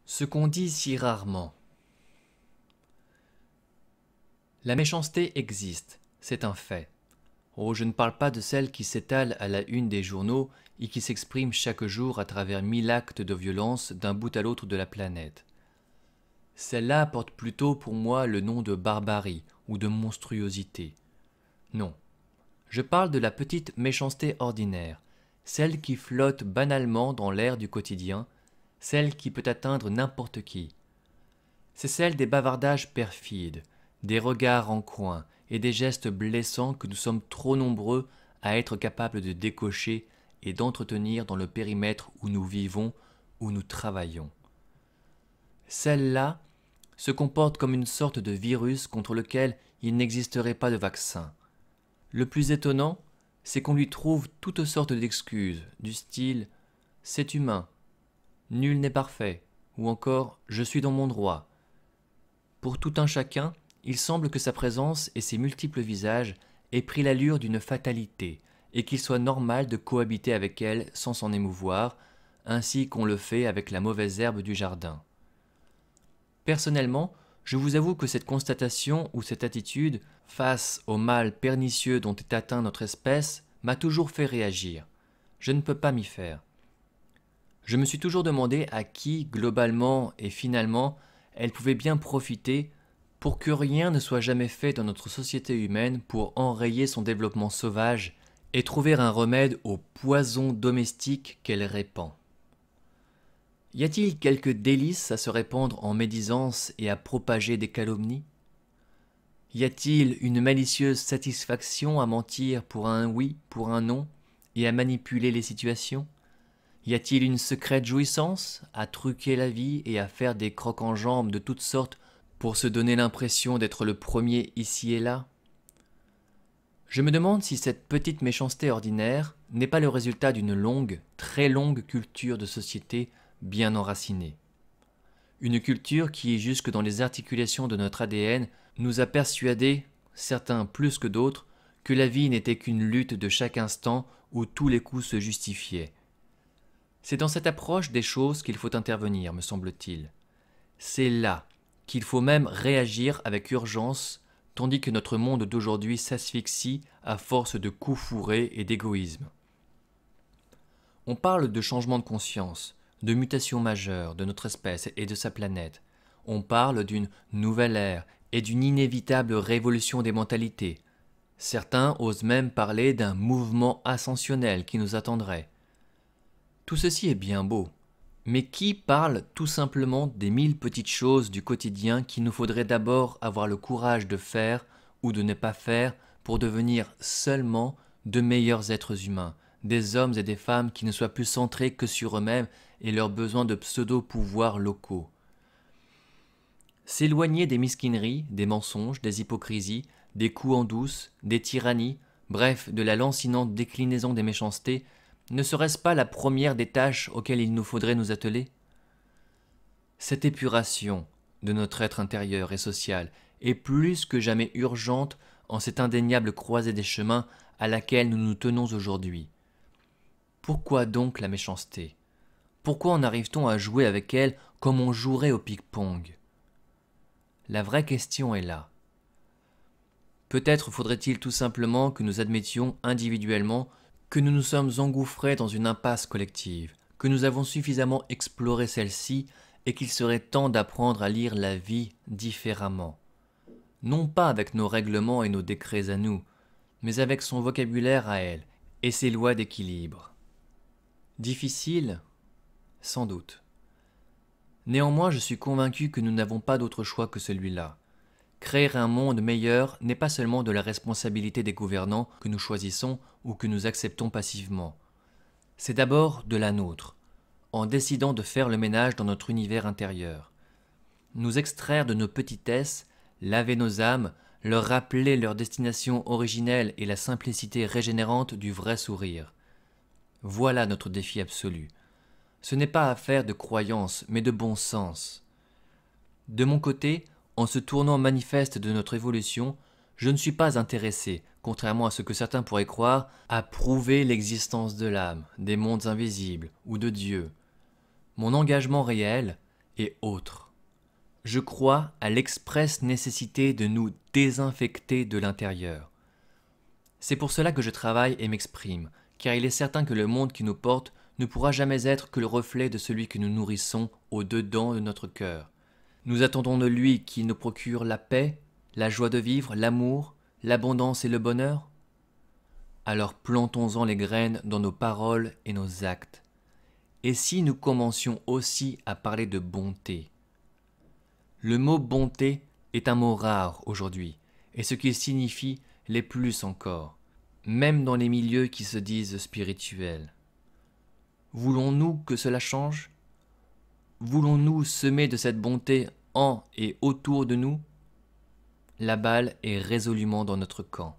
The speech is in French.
Ce qu'on dit si rarement. La méchanceté existe, c'est un fait. Oh, je ne parle pas de celle qui s'étale à la une des journaux et qui s'exprime chaque jour à travers 1000 actes de violence d'un bout à l'autre de la planète. Celle-là porte plutôt pour moi le nom de barbarie ou de monstruosité. Non, je parle de la petite méchanceté ordinaire, celle qui flotte banalement dans l'air du quotidien, celle qui peut atteindre n'importe qui. C'est celle des bavardages perfides, des regards en coin et des gestes blessants que nous sommes trop nombreux à être capables de décocher et d'entretenir dans le périmètre où nous vivons, où nous travaillons. Celle-là se comporte comme une sorte de virus contre lequel il n'existerait pas de vaccin. Le plus étonnant, c'est qu'on lui trouve toutes sortes d'excuses, du style « c'est humain »,« nul n'est parfait » ou encore « je suis dans mon droit ». Pour tout un chacun, il semble que sa présence et ses multiples visages aient pris l'allure d'une fatalité et qu'il soit normal de cohabiter avec elle sans s'en émouvoir, ainsi qu'on le fait avec la mauvaise herbe du jardin. Personnellement, je vous avoue que cette constatation ou cette attitude, face au mal pernicieux dont est atteint notre espèce, m'a toujours fait réagir. Je ne peux pas m'y faire. Je me suis toujours demandé à qui, globalement et finalement, elle pouvait bien profiter pour que rien ne soit jamais fait dans notre société humaine pour enrayer son développement sauvage et trouver un remède au poison domestique qu'elle répand. Y a-t-il quelque délice à se répandre en médisance et à propager des calomnies? Y a-t-il une malicieuse satisfaction à mentir pour un oui, pour un non, et à manipuler les situations? Y a-t-il une secrète jouissance à truquer la vie et à faire des crocs-en-jambes de toutes sortes pour se donner l'impression d'être le premier ici et là? Je me demande si cette petite méchanceté ordinaire n'est pas le résultat d'une longue, très longue culture de société bien enracinée. Une culture qui, jusque dans les articulations de notre ADN, nous a persuadés, certains plus que d'autres, que la vie n'était qu'une lutte de chaque instant où tous les coups se justifiaient. C'est dans cette approche des choses qu'il faut intervenir, me semble-t-il. C'est là qu'il faut même réagir avec urgence, tandis que notre monde d'aujourd'hui s'asphyxie à force de coups fourrés et d'égoïsme. On parle de changement de conscience, de mutation majeure de notre espèce et de sa planète. On parle d'une nouvelle ère et d'une inévitable révolution des mentalités. Certains osent même parler d'un mouvement ascensionnel qui nous attendrait. Tout ceci est bien beau, mais qui parle tout simplement des 1000 petites choses du quotidien qu'il nous faudrait d'abord avoir le courage de faire ou de ne pas faire pour devenir seulement de meilleurs êtres humains, des hommes et des femmes qui ne soient plus centrés que sur eux-mêmes et leurs besoins de pseudo-pouvoirs locaux. S'éloigner des mesquineries, des mensonges, des hypocrisies, des coups en douce, des tyrannies, bref, de la lancinante déclinaison des méchancetés, ne serait-ce pas la première des tâches auxquelles il nous faudrait nous atteler? Cette épuration de notre être intérieur et social est plus que jamais urgente en cette indéniable croisée des chemins à laquelle nous nous tenons aujourd'hui. Pourquoi donc la méchanceté? Pourquoi en arrive-t-on à jouer avec elle comme on jouerait au ping-pong? La vraie question est là. Peut-être faudrait-il tout simplement que nous admettions individuellement que nous nous sommes engouffrés dans une impasse collective, que nous avons suffisamment exploré celle-ci et qu'il serait temps d'apprendre à lire la vie différemment. Non pas avec nos règlements et nos décrets à nous, mais avec son vocabulaire à elle et ses lois d'équilibre. Difficile? Sans doute. Néanmoins, je suis convaincu que nous n'avons pas d'autre choix que celui-là. Créer un monde meilleur n'est pas seulement de la responsabilité des gouvernants que nous choisissons ou que nous acceptons passivement. C'est d'abord de la nôtre, en décidant de faire le ménage dans notre univers intérieur. Nous extraire de nos petitesses, laver nos âmes, leur rappeler leur destination originelle et la simplicité régénérante du vrai sourire. Voilà notre défi absolu. Ce n'est pas affaire de croyance, mais de bon sens. De mon côté, en ce tournant manifeste de notre évolution, je ne suis pas intéressé, contrairement à ce que certains pourraient croire, à prouver l'existence de l'âme, des mondes invisibles ou de Dieu. Mon engagement réel et autres. Je crois à l'expresse nécessité de nous désinfecter de l'intérieur. C'est pour cela que je travaille et m'exprime, car il est certain que le monde qui nous porte ne pourra jamais être que le reflet de celui que nous nourrissons au-dedans de notre cœur. Nous attendons de lui qu'il nous procure la paix, la joie de vivre, l'amour, l'abondance et le bonheur. Alors plantons-en les graines dans nos paroles et nos actes. Et si nous commencions aussi à parler de bonté? Le mot bonté est un mot rare aujourd'hui, et ce qu'il signifie l'est plus encore, même dans les milieux qui se disent spirituels. Voulons-nous que cela change? Voulons-nous semer de cette bonté en et autour de nous? La balle est résolument dans notre camp.